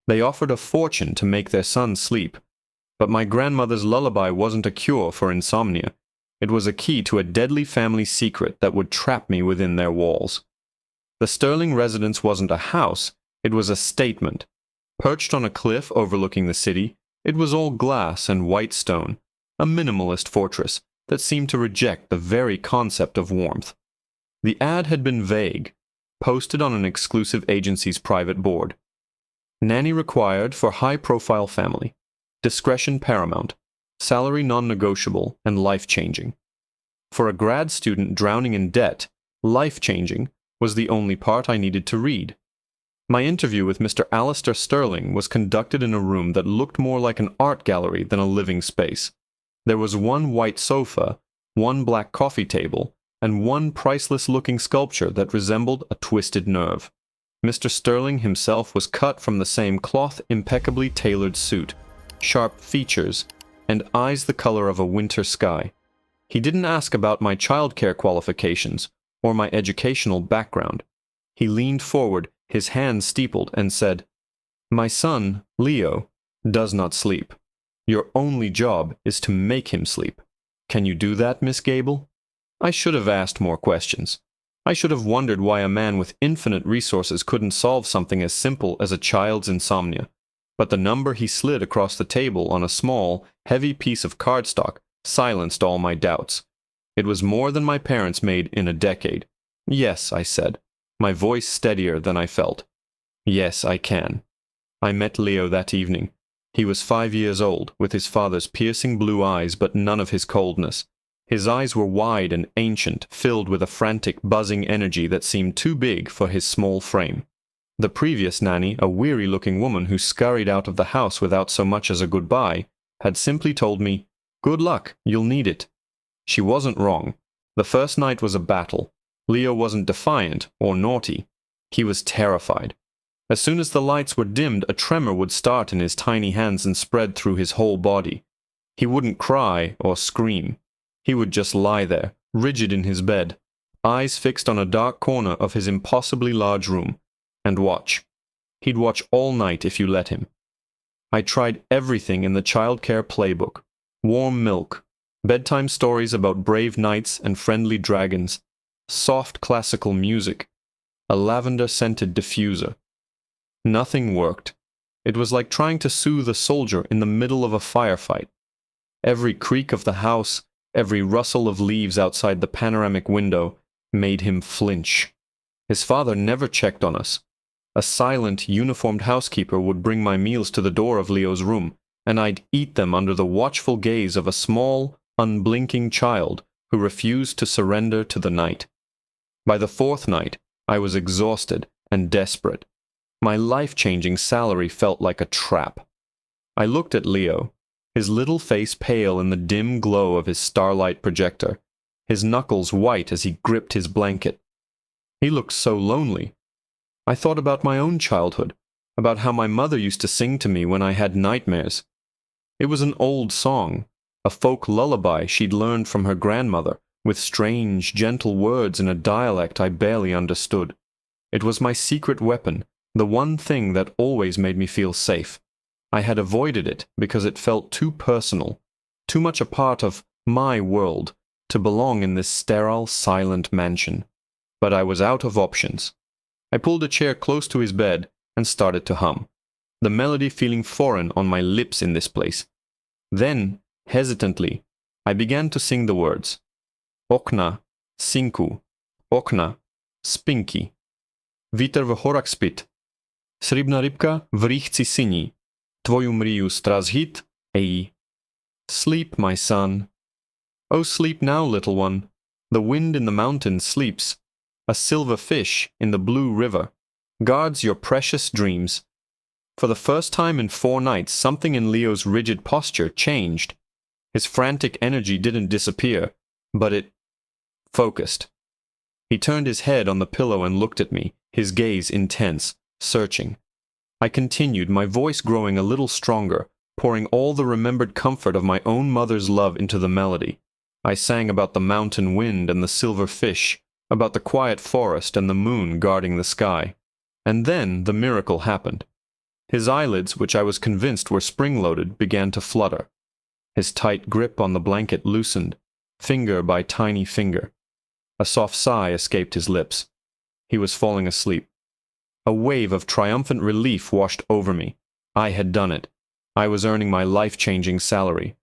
They offered a fortune to make their son sleep. But my grandmother's lullaby wasn't a cure for insomnia. It was a key to a deadly family secret that would trap me within their walls. The Sterling residence wasn't a house, it was a statement. Perched on a cliff overlooking the city, it was all glass and white stone, a minimalist fortress that seemed to reject the very concept of warmth. The ad had been vague, posted on an exclusive agency's private board. Nanny required for high-profile family. Discretion paramount. Salary non-negotiable and life-changing. For a grad student drowning in debt, life-changing was the only part I needed to read. My interview with Mr. Alistair Sterling was conducted in a room that looked more like an art gallery than a living space. There was one white sofa, one black coffee table, and one priceless-looking sculpture that resembled a twisted nerve. Mr. Sterling himself was cut from the same cloth, impeccably tailored suit, sharp features, and eyes the color of a winter sky. He didn't ask about my childcare qualifications or my educational background. He leaned forward, his hands steepled, and said, "My son, Leo, does not sleep. Your only job is to make him sleep. Can you do that, Miss Gable?" I should have asked more questions. I should have wondered why a man with infinite resources couldn't solve something as simple as a child's insomnia. But the number he slid across the table on a small, heavy piece of cardstock silenced all my doubts. It was more than my parents made in a decade. "Yes," I said, my voice steadier than I felt. "Yes, I can." I met Leo that evening. He was 5 years old, with his father's piercing blue eyes but none of his coldness. His eyes were wide and ancient, filled with a frantic, buzzing energy that seemed too big for his small frame. The previous nanny, a weary-looking woman who scurried out of the house without so much as a goodbye, had simply told me, "Good luck, you'll need it." She wasn't wrong. The first night was a battle. Leo wasn't defiant or naughty. He was terrified. As soon as the lights were dimmed, a tremor would start in his tiny hands and spread through his whole body. He wouldn't cry or scream. He would just lie there, rigid in his bed, eyes fixed on a dark corner of his impossibly large room, and watch. He'd watch all night if you let him. I tried everything in the childcare playbook. Warm milk, bedtime stories about brave knights and friendly dragons, soft classical music, a lavender-scented diffuser. Nothing worked. It was like trying to soothe a soldier in the middle of a firefight. Every creak of the house, every rustle of leaves outside the panoramic window made him flinch. His father never checked on us. A silent, uniformed housekeeper would bring my meals to the door of Leo's room, and I'd eat them under the watchful gaze of a small, unblinking child who refused to surrender to the night. By the fourth night, I was exhausted and desperate. My life-changing salary felt like a trap. I looked at Leo, his little face pale in the dim glow of his starlight projector, his knuckles white as he gripped his blanket. He looked so lonely. I thought about my own childhood, about how my mother used to sing to me when I had nightmares. It was an old song, a folk lullaby she'd learned from her grandmother, with strange, gentle words in a dialect I barely understood. It was my secret weapon, the one thing that always made me feel safe. I had avoided it because it felt too personal, too much a part of my world, to belong in this sterile, silent mansion. But I was out of options. I pulled a chair close to his bed and started to hum, the melody feeling foreign on my lips in this place. Then, hesitantly, I began to sing the words. Okna, sinku, okna, spinki. Viter v horach spit. Sribna rybka v rýchci syni. Tvoju mriju strazhit, ei. Sleep, my son. Oh, sleep now, little one. The wind in the mountains sleeps. A silver fish in the blue river guards your precious dreams. For the first time in 4 nights, something in Leo's rigid posture changed. His frantic energy didn't disappear, but it focused. He turned his head on the pillow and looked at me, his gaze intense, searching. I continued, my voice growing a little stronger, pouring all the remembered comfort of my own mother's love into the melody. I sang about the mountain wind and the silver fish, about the quiet forest and the moon guarding the sky. And then the miracle happened. His eyelids, which I was convinced were spring-loaded, began to flutter. His tight grip on the blanket loosened, finger by tiny finger. A soft sigh escaped his lips. He was falling asleep. A wave of triumphant relief washed over me. I had done it. I was earning my life-changing salary.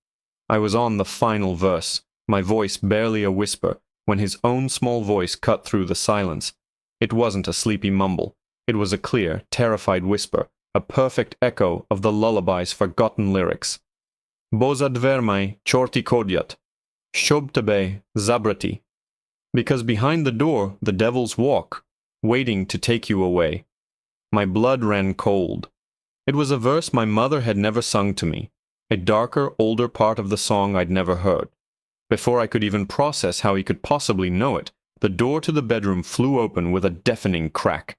I was on the final verse, my voice barely a whisper, when his own small voice cut through the silence. It wasn't a sleepy mumble. It was a clear, terrified whisper, a perfect echo of the lullaby's forgotten lyrics. Boza dvermai chorti kodyat, shob tebe zabrati. Because behind the door the devils walk, waiting to take you away. My blood ran cold. It was a verse my mother had never sung to me, a darker, older part of the song I'd never heard. Before I could even process how he could possibly know it, the door to the bedroom flew open with a deafening crack.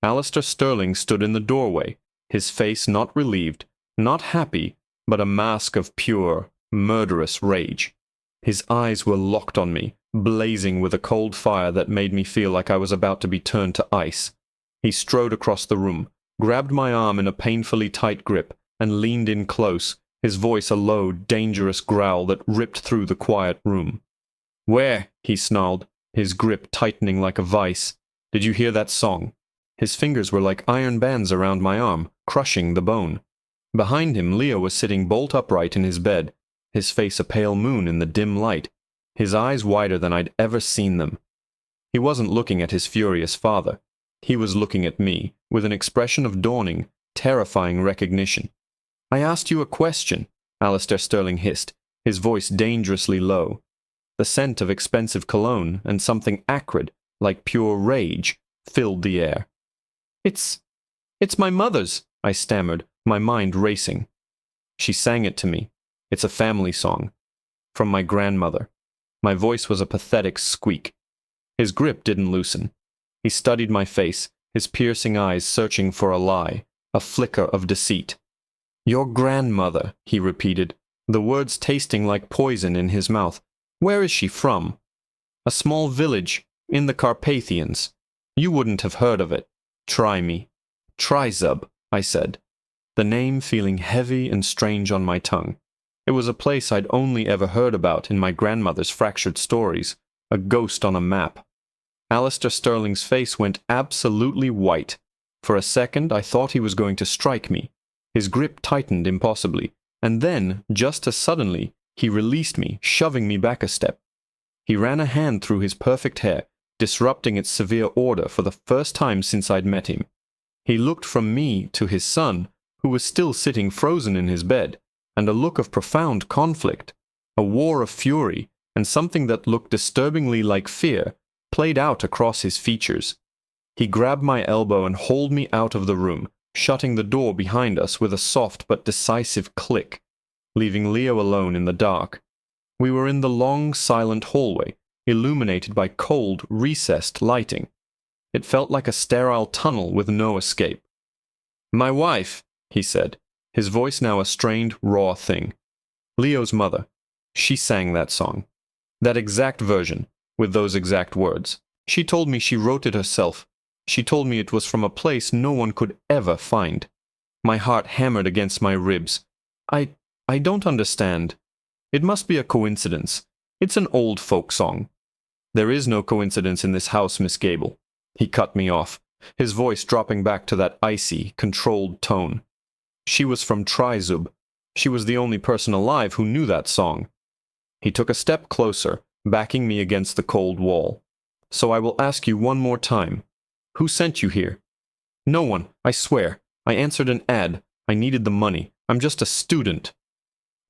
Alistair Sterling stood in the doorway, his face not relieved, not happy, but a mask of pure, murderous rage. His eyes were locked on me, blazing with a cold fire that made me feel like I was about to be turned to ice. He strode across the room, grabbed my arm in a painfully tight grip, and leaned in close, his voice a low, dangerous growl that ripped through the quiet room. "Where?" he snarled, his grip tightening like a vice. "Did you hear that song?" His fingers were like iron bands around my arm, crushing the bone. Behind him, Leo was sitting bolt upright in his bed, his face a pale moon in the dim light, his eyes wider than I'd ever seen them. He wasn't looking at his furious father. He was looking at me, with an expression of dawning, terrifying recognition. "I asked you a question," Alistair Sterling hissed, his voice dangerously low. The scent of expensive cologne and something acrid, like pure rage, filled the air. It's my mother's," I stammered, my mind racing. She sang it to me. It's a family song. From my grandmother. My voice was a pathetic squeak. His grip didn't loosen. He studied my face, his piercing eyes searching for a lie, a flicker of deceit. "Your grandmother," he repeated, the words tasting like poison in his mouth. "Where is she from?" "A small village, in the Carpathians. You wouldn't have heard of it. Try me." "Try Zub," I said, the name feeling heavy and strange on my tongue. It was a place I'd only ever heard about in my grandmother's fractured stories, a ghost on a map. Alistair Sterling's face went absolutely white. For a second I thought he was going to strike me. His grip tightened impossibly, and then, just as suddenly, he released me, shoving me back a step. He ran a hand through his perfect hair, disrupting its severe order for the first time since I'd met him. He looked from me to his son, who was still sitting frozen in his bed, and a look of profound conflict, a war of fury, and something that looked disturbingly like fear, played out across his features. He grabbed my elbow and hauled me out of the room, shutting the door behind us with a soft but decisive click, leaving Leo alone in the dark. We were in the long, silent hallway, illuminated by cold, recessed lighting. It felt like a sterile tunnel with no escape. "My wife," he said, his voice now a strained, raw thing. "Leo's mother. She sang that song. That exact version, with those exact words. She told me she wrote it herself. She told me it was from a place no one could ever find." My heart hammered against my ribs. I don't understand. It must be a coincidence. It's an old folk song." "There is no coincidence in this house, Miss Gable." He cut me off, his voice dropping back to that icy, controlled tone. "She was from Trizub. She was the only person alive who knew that song." He took a step closer, backing me against the cold wall. "So I will ask you one more time. Who sent you here?" "No one, I swear. I answered an ad. I needed the money. I'm just a student."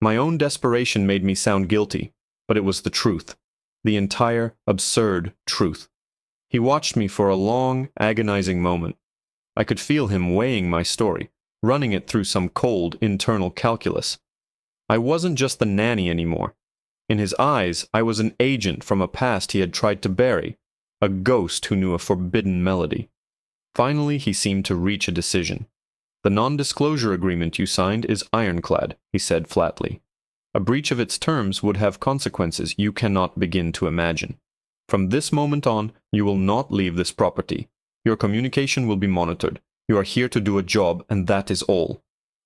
My own desperation made me sound guilty, but it was the truth. The entire, absurd truth. He watched me for a long, agonizing moment. I could feel him weighing my story, running it through some cold, internal calculus. I wasn't just the nanny anymore. In his eyes, I was an agent from a past he had tried to bury, a ghost who knew a forbidden melody. Finally, he seemed to reach a decision. "The non-disclosure agreement you signed is ironclad," he said flatly. "A breach of its terms would have consequences you cannot begin to imagine. From this moment on, you will not leave this property. Your communication will be monitored. You are here to do a job, and that is all.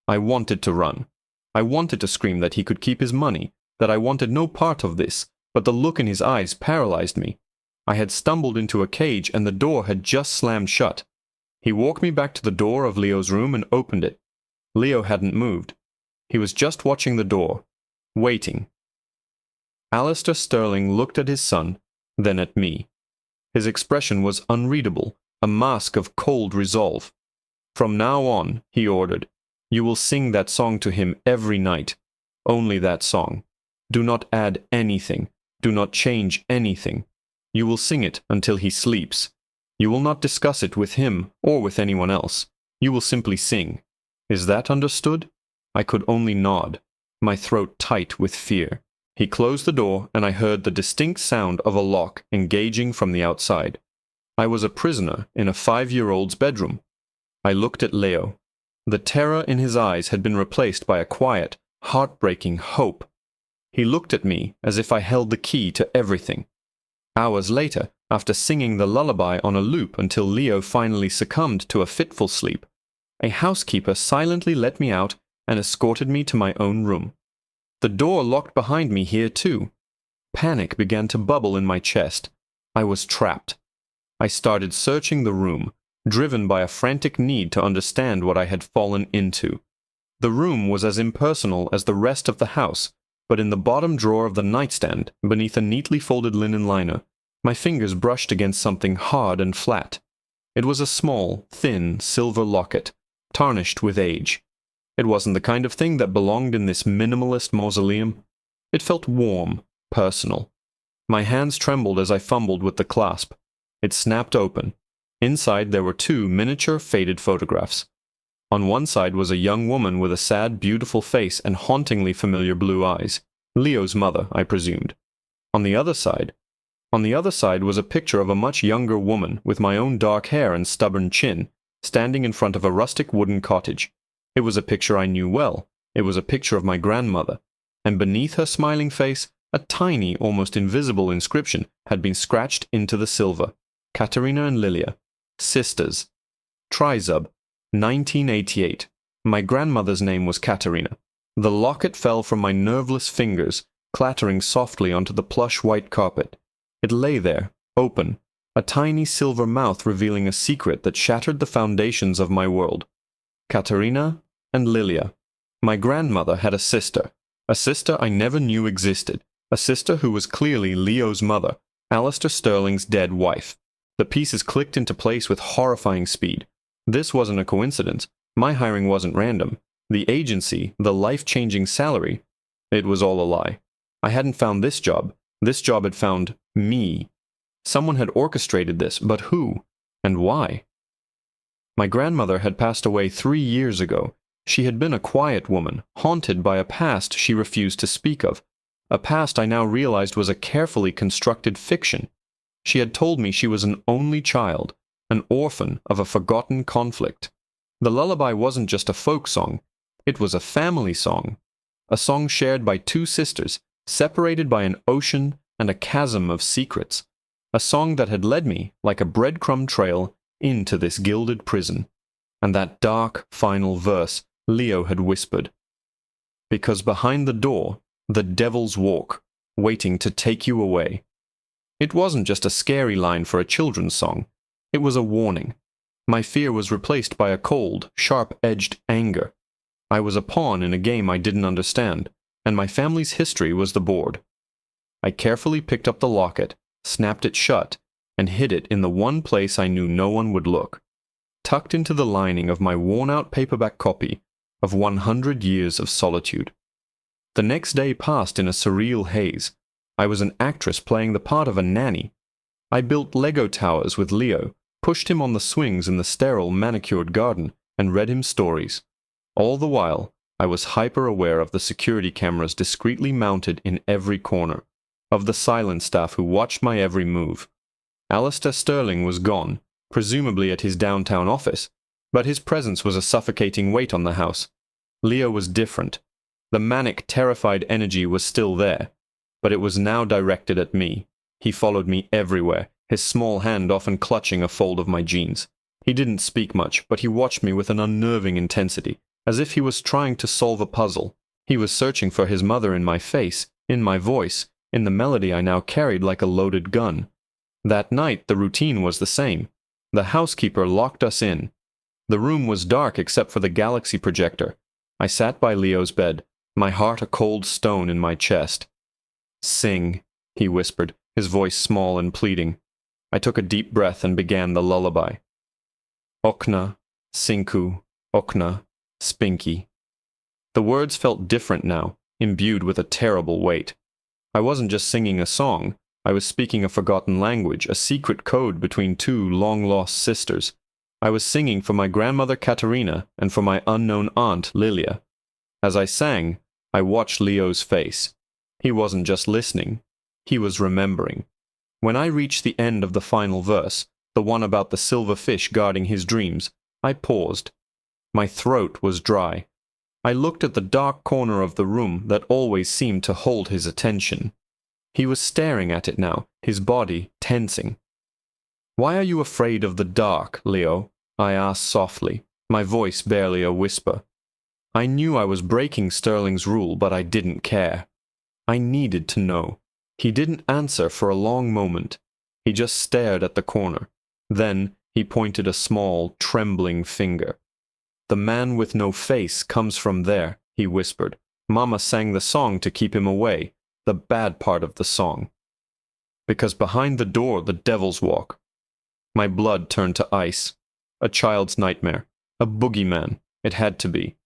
I wanted to run. I wanted to scream that he could keep his money, that I wanted no part of this, but the look in his eyes paralyzed me. I had stumbled into a cage, and the door had just slammed shut. He walked me back to the door of Leo's room and opened it. Leo hadn't moved. He was just watching the door, waiting. Alistair Sterling looked at his son, then at me. His expression was unreadable, a mask of cold resolve. From now on, he ordered, you will sing that song to him every night. Only that song. Do not add anything. Do not change anything. You will sing it until he sleeps. You will not discuss it with him or with anyone else. You will simply sing. Is that understood? I could only nod, my throat tight with fear. He closed the door, and I heard the distinct sound of a lock engaging from the outside. I was a prisoner in a 5-year-old's bedroom. I looked at Leo. The terror in his eyes had been replaced by a quiet, heartbreaking hope. He looked at me as if I held the key to everything. Hours later, after singing the lullaby on a loop until Leo finally succumbed to a fitful sleep, a housekeeper silently let me out and escorted me to my own room. The door locked behind me here too. Panic began to bubble in my chest. I was trapped. I started searching the room, driven by a frantic need to understand what I had fallen into. The room was as impersonal as the rest of the house, but in the bottom drawer of the nightstand, beneath a neatly folded linen liner, my fingers brushed against something hard and flat. It was a small, thin, silver locket, tarnished with age. It wasn't the kind of thing that belonged in this minimalist mausoleum. It felt warm, personal. My hands trembled as I fumbled with the clasp. It snapped open. Inside there were 2 miniature, faded photographs. On one side was a young woman with a sad, beautiful face and hauntingly familiar blue eyes. Leo's mother, I presumed. On the other side was a picture of a much younger woman with my own dark hair and stubborn chin, standing in front of a rustic wooden cottage. It was a picture I knew well. It was a picture of my grandmother, and beneath her smiling face, a tiny, almost invisible inscription had been scratched into the silver. Katerina and Lilia, sisters. Trizub, 1988. My grandmother's name was Katerina. The locket fell from my nerveless fingers, clattering softly onto the plush white carpet. It lay there, open, a tiny silver mouth revealing a secret that shattered the foundations of my world. Katerina and Lilia. My grandmother had a sister I never knew existed, a sister who was clearly Leo's mother, Alistair Sterling's dead wife. The pieces clicked into place with horrifying speed. This wasn't a coincidence. My hiring wasn't random. The agency, the life-changing salary, it was all a lie. I hadn't found this job. This job had found me. Someone had orchestrated this, but who? And why? My grandmother had passed away 3 years ago. She had been a quiet woman, haunted by a past she refused to speak of. A past I now realized was a carefully constructed fiction. She had told me she was an only child, an orphan of a forgotten conflict. The lullaby wasn't just a folk song. It was a family song. A song shared by 2 sisters, separated by an ocean and a chasm of secrets. A song that had led me, like a breadcrumb trail, into this gilded prison. And that dark, final verse Leo had whispered. Because behind the door, the devil's walk, waiting to take you away. It wasn't just a scary line for a children's song. It was a warning. My fear was replaced by a cold, sharp-edged anger. I was a pawn in a game I didn't understand, and my family's history was the board. I carefully picked up the locket, snapped it shut, and hid it in the one place I knew no one would look, tucked into the lining of my worn-out paperback copy of 100 Years of Solitude. The next day passed in a surreal haze. I was an actress playing the part of a nanny. I built Lego towers with Leo, pushed him on the swings in the sterile, manicured garden, and read him stories. All the while, I was hyper-aware of the security cameras discreetly mounted in every corner, of the silent staff who watched my every move. Alistair Sterling was gone, presumably at his downtown office, but his presence was a suffocating weight on the house. Leo was different. The manic, terrified energy was still there, but it was now directed at me. He followed me everywhere, his small hand often clutching a fold of my jeans. He didn't speak much, but he watched me with an unnerving intensity, as if he was trying to solve a puzzle. He was searching for his mother in my face, in my voice, in the melody I now carried like a loaded gun. That night the routine was the same. The housekeeper locked us in. The room was dark except for the galaxy projector. I sat by Leo's bed, my heart a cold stone in my chest. "Sing," he whispered, his voice small and pleading. I took a deep breath and began the lullaby. Okna, Sinku, Okna, Spinky. The words felt different now, imbued with a terrible weight. I wasn't just singing a song, I was speaking a forgotten language, a secret code between two long-lost sisters. I was singing for my grandmother Katerina and for my unknown aunt Lilia. As I sang, I watched Leo's face. He wasn't just listening, he was remembering. When I reached the end of the final verse, the one about the silver fish guarding his dreams, I paused. My throat was dry. I looked at the dark corner of the room that always seemed to hold his attention. He was staring at it now, his body tensing. "Why are you afraid of the dark, Leo?" I asked softly, my voice barely a whisper. I knew I was breaking Sterling's rule, but I didn't care. I needed to know. He didn't answer for a long moment. He just stared at the corner. Then he pointed a small, trembling finger. "The man with no face comes from there," he whispered. "Mama sang the song to keep him away, the bad part of the song. Because behind the door the devils walk." My blood turned to ice. A child's nightmare. A boogeyman. It had to be.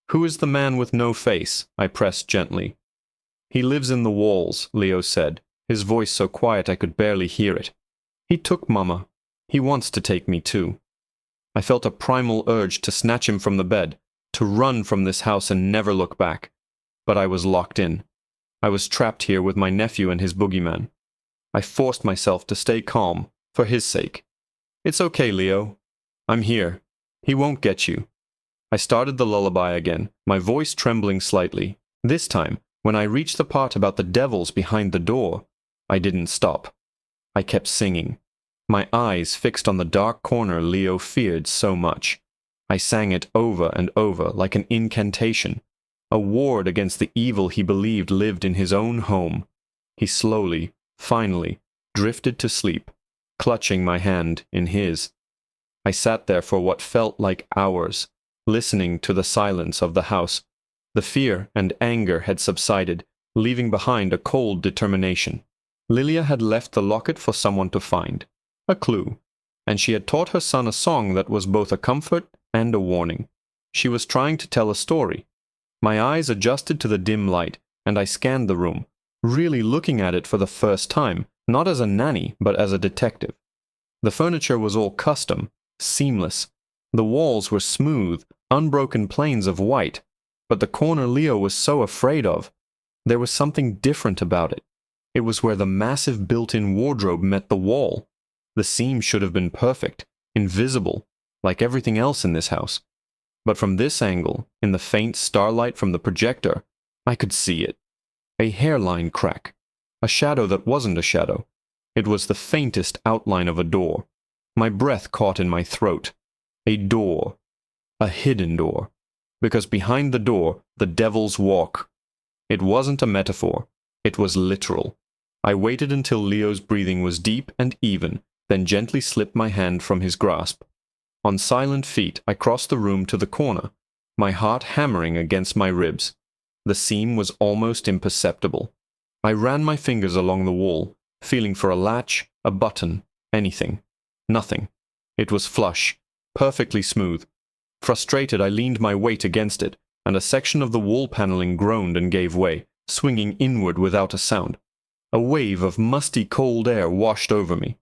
"Who is the man with no face?" I pressed gently. "He lives in the walls," Leo said, his voice so quiet I could barely hear it. "He took Mama. He wants to take me too." I felt a primal urge to snatch him from the bed, to run from this house and never look back. But I was locked in. I was trapped here with my nephew and his boogeyman. I forced myself to stay calm, for his sake. "It's okay, Leo. I'm here. He won't get you." I started the lullaby again, my voice trembling slightly. This time, when I reached the part about the devils behind the door, I didn't stop. I kept singing, my eyes fixed on the dark corner Leo feared so much. I sang it over and over like an incantation, a ward against the evil he believed lived in his own home. He slowly, finally, drifted to sleep, clutching my hand in his. I sat there for what felt like hours, listening to the silence of the house. The fear and anger had subsided, leaving behind a cold determination. Lilia had left the locket for someone to find, a clue, and she had taught her son a song that was both a comfort and a warning. She was trying to tell a story. My eyes adjusted to the dim light, and I scanned the room, really looking at it for the first time, not as a nanny, but as a detective. The furniture was all custom, seamless. The walls were smooth, unbroken planes of white, but the corner Leo was so afraid of, there was something different about it. It was where the massive built-in wardrobe met the wall. The seam should have been perfect, invisible, like everything else in this house. But from this angle, in the faint starlight from the projector, I could see it. A hairline crack. A shadow that wasn't a shadow. It was the faintest outline of a door. My breath caught in my throat. A door. A hidden door. Because behind the door, the devils walk. It wasn't a metaphor. It was literal. I waited until Leo's breathing was deep and even, then gently slipped my hand from his grasp. On silent feet, I crossed the room to the corner, my heart hammering against my ribs. The seam was almost imperceptible. I ran my fingers along the wall, feeling for a latch, a button, anything. Nothing. It was flush, perfectly smooth. Frustrated, I leaned my weight against it, and a section of the wall paneling groaned and gave way, swinging inward without a sound. A wave of musty cold air washed over me.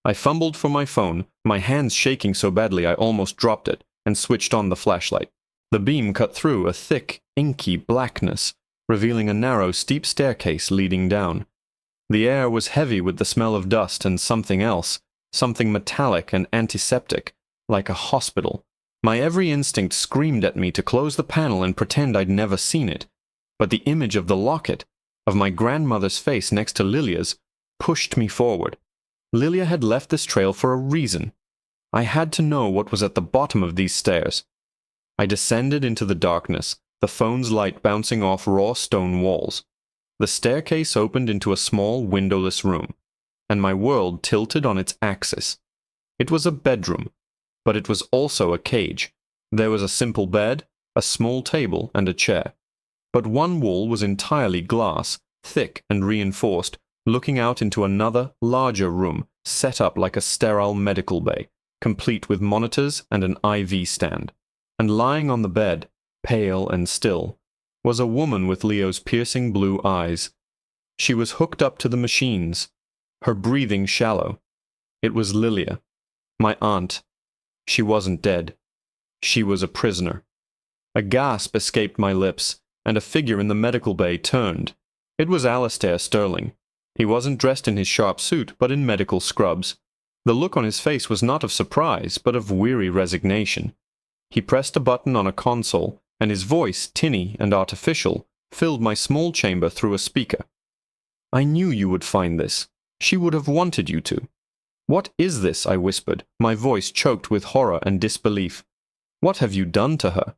I fumbled for my phone, my hands shaking so badly I almost dropped it, and switched on the flashlight. The beam cut through a thick, inky blackness, revealing a narrow, steep staircase leading down. The air was heavy with the smell of dust and something else, something metallic and antiseptic, like a hospital. My every instinct screamed at me to close the panel and pretend I'd never seen it, but the image of the locket, of my grandmother's face next to Lilia's, pushed me forward. Lilia had left this trail for a reason. I had to know what was at the bottom of these stairs. I descended into the darkness, the phone's light bouncing off raw stone walls. The staircase opened into a small, windowless room, and my world tilted on its axis. It was a bedroom, but it was also a cage. There was a simple bed, a small table, and a chair. But one wall was entirely glass, thick and reinforced, looking out into another, larger room, set up like a sterile medical bay, complete with monitors and an IV stand. And lying on the bed, pale and still, was a woman with Leo's piercing blue eyes. She was hooked up to the machines, her breathing shallow. It was Lilia, my aunt. She wasn't dead. She was a prisoner. A gasp escaped my lips, and a figure in the medical bay turned. It was Alistair Sterling. He wasn't dressed in his sharp suit, but in medical scrubs. The look on his face was not of surprise, but of weary resignation. He pressed a button on a console, and his voice, tinny and artificial, filled my small chamber through a speaker. "I knew you would find this. She would have wanted you to." "What is this?" I whispered, my voice choked with horror and disbelief. "What have you done to her?"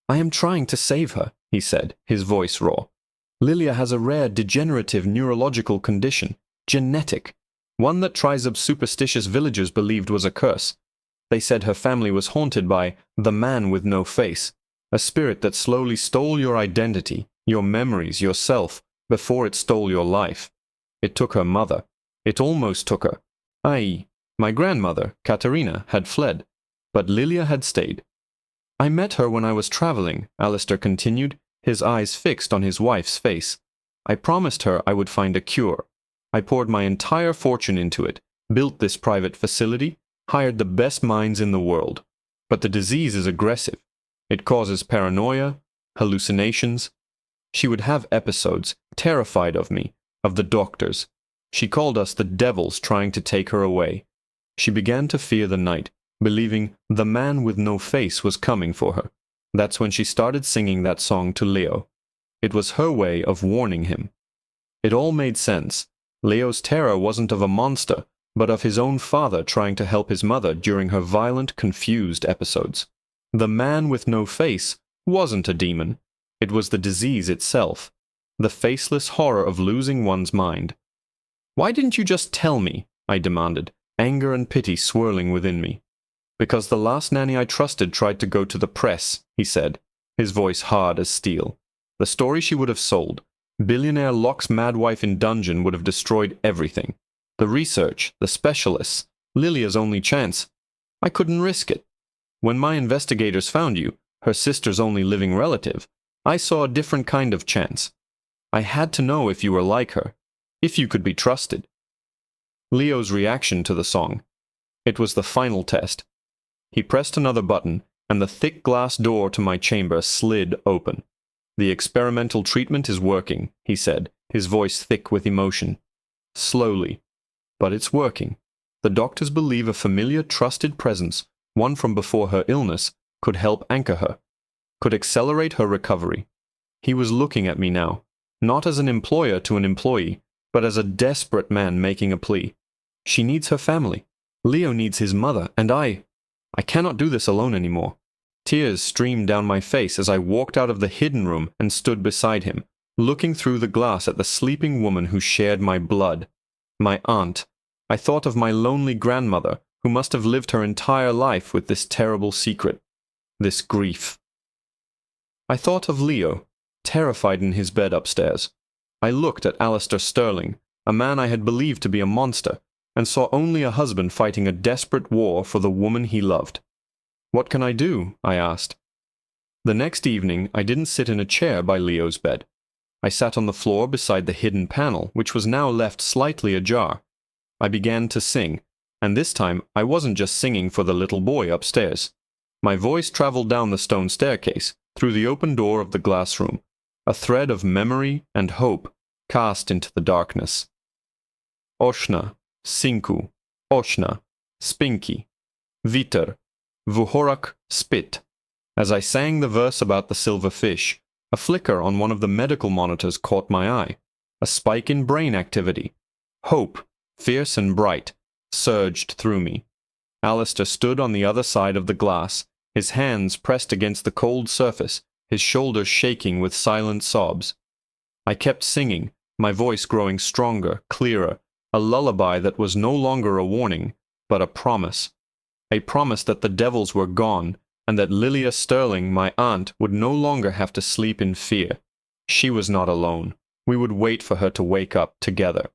"I am trying to save her," he said, his voice raw. "Lilia has a rare degenerative neurological condition, genetic, one that tribes of superstitious villagers believed was a curse. They said her family was haunted by the man with no face, a spirit that slowly stole your identity, your memories, yourself, before it stole your life. It took her mother. It almost took her. My grandmother, Katerina, had fled, but Lilia had stayed. I met her when I was traveling," Alistair continued, his eyes fixed on his wife's face. "I promised her I would find a cure. I poured my entire fortune into it, built this private facility, hired the best minds in the world. But the disease is aggressive. It causes paranoia, hallucinations. She would have episodes, terrified of me, of the doctors. She called us the devils trying to take her away. She began to fear the night, believing the man with no face was coming for her. That's when she started singing that song to Leo. It was her way of warning him. It all made sense. Leo's terror wasn't of a monster, but of his own father trying to help his mother during her violent, confused episodes. The man with no face wasn't a demon. It was the disease itself, the faceless horror of losing one's mind. "Why didn't you just tell me?" I demanded, anger and pity swirling within me. "Because the last nanny I trusted tried to go to the press," he said, his voice hard as steel. "The story she would have sold. Billionaire Locke's mad wife in dungeon would have destroyed everything. The research, the specialists, Lilia's only chance. I couldn't risk it. When my investigators found you, her sister's only living relative, I saw a different kind of chance. I had to know if you were like her, if you could be trusted." Leo's reaction to the song. It was the final test. He pressed another button, and the thick glass door to my chamber slid open. "The experimental treatment is working," he said, his voice thick with emotion. "Slowly. But it's working. The doctors believe a familiar, trusted presence, one from before her illness, could help anchor her, could accelerate her recovery." He was looking at me now, not as an employer to an employee, but as a desperate man making a plea. "She needs her family. Leo needs his mother, and I cannot do this alone anymore." Tears streamed down my face as I walked out of the hidden room and stood beside him, looking through the glass at the sleeping woman who shared my blood. My aunt. I thought of my lonely grandmother, who must have lived her entire life with this terrible secret, this grief. I thought of Leo, terrified in his bed upstairs. I looked at Alistair Sterling, a man I had believed to be a monster, and saw only a husband fighting a desperate war for the woman he loved. "What can I do?" I asked. The next evening, I didn't sit in a chair by Leo's bed. I sat on the floor beside the hidden panel, which was now left slightly ajar. I began to sing, and this time I wasn't just singing for the little boy upstairs. My voice traveled down the stone staircase, through the open door of the glass room, a thread of memory and hope cast into the darkness. Oshna, Sinku, Oshna, Spinki, Viter, Vuhorak, Spit. As I sang the verse about the silver fish, a flicker on one of the medical monitors caught my eye, a spike in brain activity. Hope, fierce and bright, surged through me. Alistair stood on the other side of the glass, his hands pressed against the cold surface, his shoulders shaking with silent sobs. I kept singing, my voice growing stronger, clearer, a lullaby that was no longer a warning, but a promise. A promise that the devils were gone, and that Lilia Sterling, my aunt, would no longer have to sleep in fear. She was not alone. We would wait for her to wake up together.